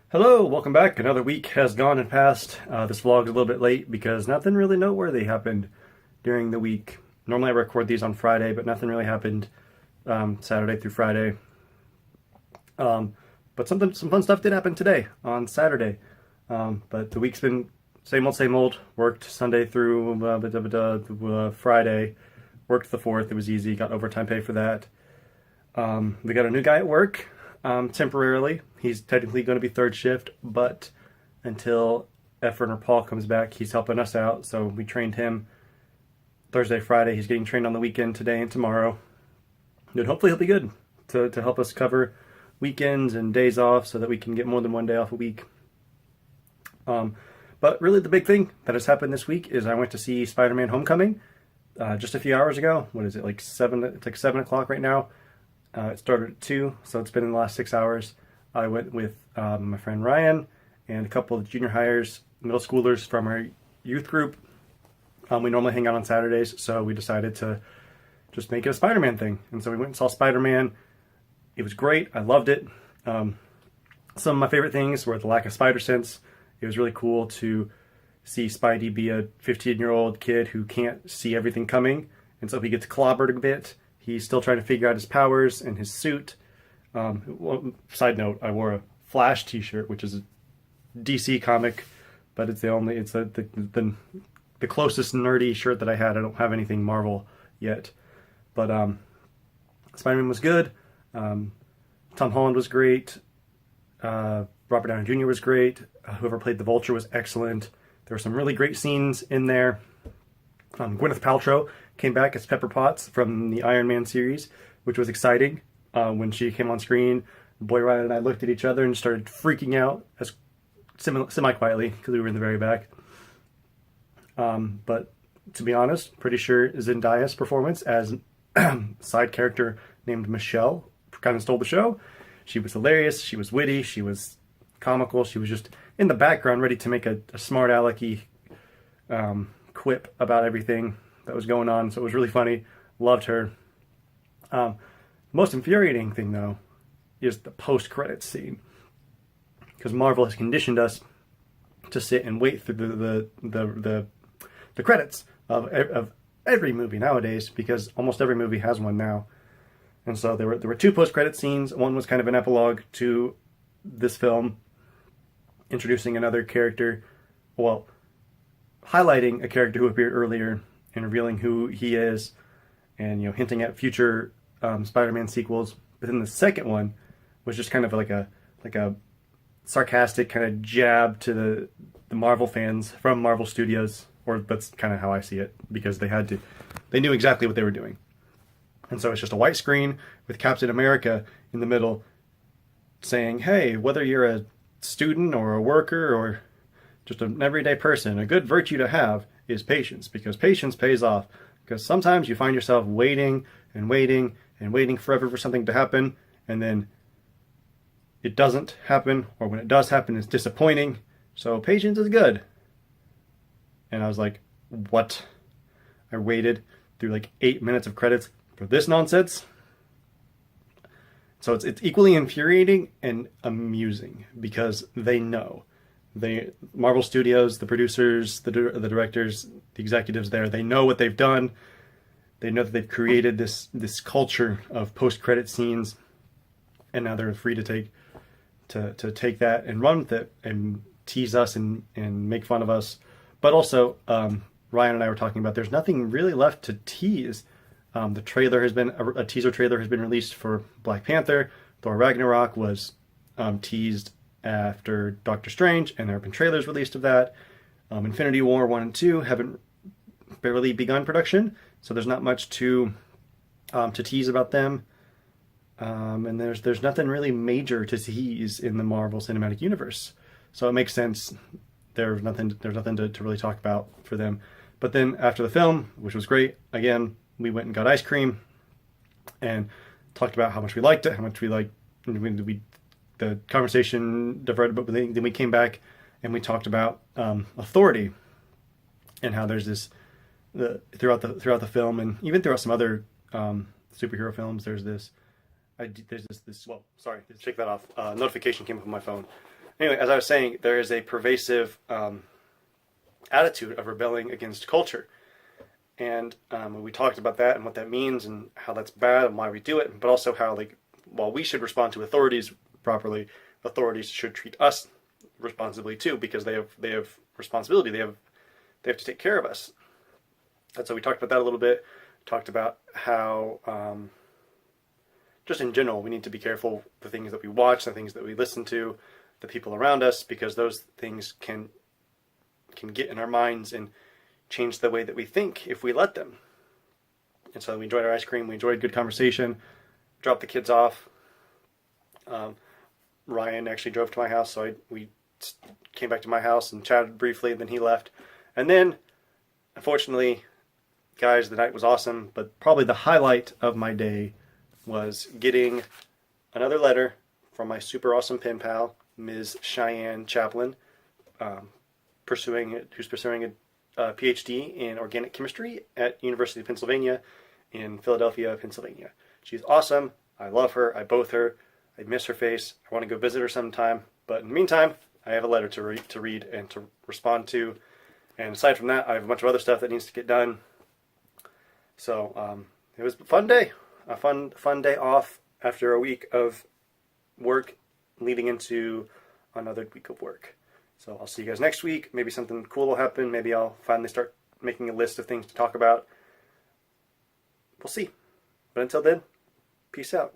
Hello, welcome back. Another week has gone and passed. This vlog is a little bit late because nothing really noteworthy happened during the week. Normally I record these on Friday, but nothing really happened Saturday through Friday. But some fun stuff did happen today on Saturday. But the week's been same old. Worked Sunday through Friday. Worked the 4th. It was easy. Got overtime pay for that. We got a new guy at work. Temporarily. He's technically going to be third shift, but until Efren or Paul comes back, he's helping us out. So we trained him Thursday, Friday. He's getting trained on the weekend today and tomorrow. And hopefully he'll be good to help us cover weekends and days off so that we can get more than one day off a week. But really the big thing that has happened this week is I went to see Spiderman Homecoming just a few hours ago. What is it, like 7? It's like 7 o'clock right now. It started at 2, so it's been in the last 6 hours. I went with my friend Ryan and a couple of junior hires, middle schoolers from our youth group. We normally hang out on Saturdays, so we decided to just make it a Spider-Man thing. And so we went and saw Spider-Man. It was great. I loved it. Some of my favorite things were the lack of spider sense. It was really cool to see Spidey be a 15-year-old kid who can't see everything coming, and so he gets clobbered a bit. He's still trying to figure out his powers and his suit. Side note, I wore a Flash t-shirt, which is a DC comic, but it's the closest nerdy shirt that I had. I don't have anything Marvel yet. But Spider-Man was good. Tom Holland was great. Robert Downey Jr. was great. Whoever played the Vulture was excellent. There were some really great scenes in there. Gwyneth Paltrow came back as Pepper Potts from the Iron Man series, which was exciting. When she came on screen, Boy Ryan and I looked at each other and started freaking out as semi-quietly because we were in the very back. But to be honest, pretty sure Zendaya's performance as side character named Michelle kind of stole the show. She was hilarious. She was witty. She was comical. She was just in the background ready to make a smart alecky quip about everything that was going on. So it was really funny. Loved her. Most infuriating thing, though, is the post-credits scene. Because Marvel has conditioned us to sit and wait through the credits of every movie nowadays, because almost every movie has one now. And so there were 2 post-credit scenes. One was kind of an epilogue to this film, introducing another character, well, highlighting a character who appeared earlier and revealing who he is, and hinting at future Spider-Man sequels. But then the second one was just kind of like a sarcastic kind of jab to the Marvel fans from Marvel Studios, or that's kind of how I see it, because they knew exactly what they were doing. And so it's just a white screen with Captain America in the middle saying, hey, whether you're a student or a worker or just an everyday person, a good virtue to have is patience, because patience pays off. Because sometimes you find yourself waiting and waiting and waiting forever for something to happen, and then it doesn't happen, or when it does happen, it's disappointing. So patience is good. And I was like, what? I waited through like 8 minutes of credits for this nonsense? So it's equally infuriating and amusing, because they know. Marvel Studios, the producers, the directors, the executives there, they know what they've done. They know that they've created this culture of post-credit scenes, and now they're free to take that and run with it and tease us and make fun of us. But also, Ryan and I were talking about there's nothing really left to tease. The trailer has been a teaser trailer has been released for Black Panther. Thor Ragnarok was teased after Doctor Strange, and there have been trailers released of that. Infinity War 1 and 2 haven't barely begun production, so there's not much to tease about them. And there's nothing really major to tease in the Marvel Cinematic Universe, so it makes sense. There's nothing to really talk about for them. But then after the film, which was great, again, we went and got ice cream and talked about how much we liked it, how much we liked. The conversation diverted, but then we came back and we talked about authority and how there's this throughout the film, and even throughout some other superhero films. Well, sorry, check that off. Notification came up on my phone. Anyway, as I was saying, there is a pervasive attitude of rebelling against culture. And we talked about that and what that means and how that's bad and why we do it, but also how, like, while we should respond to authorities properly, authorities should treat us responsibly too, because they have responsibility. They have to take care of us. And so we talked about that a little bit. Talked about how just in general we need to be careful the things that we watch, the things that we listen to, the people around us, because those things can get in our minds and change the way that we think if we let them. And so we enjoyed our ice cream. We enjoyed good conversation. Dropped the kids off. Ryan actually drove to my house, so we came back to my house and chatted briefly, and then he left. And then, unfortunately, guys, the night was awesome, but probably the highlight of my day was getting another letter from my super awesome pen pal, Ms. Cheyenne Chaplin, who's pursuing a PhD in organic chemistry at University of Pennsylvania in Philadelphia, Pennsylvania. She's awesome. I love her. I both her. I miss her face. I want to go visit her sometime. But in the meantime, I have a letter to read and to respond to. And aside from that, I have a bunch of other stuff that needs to get done. So it was a fun day. A fun day off after a week of work leading into another week of work. So I'll see you guys next week. Maybe something cool will happen. Maybe I'll finally start making a list of things to talk about. We'll see. But until then, peace out.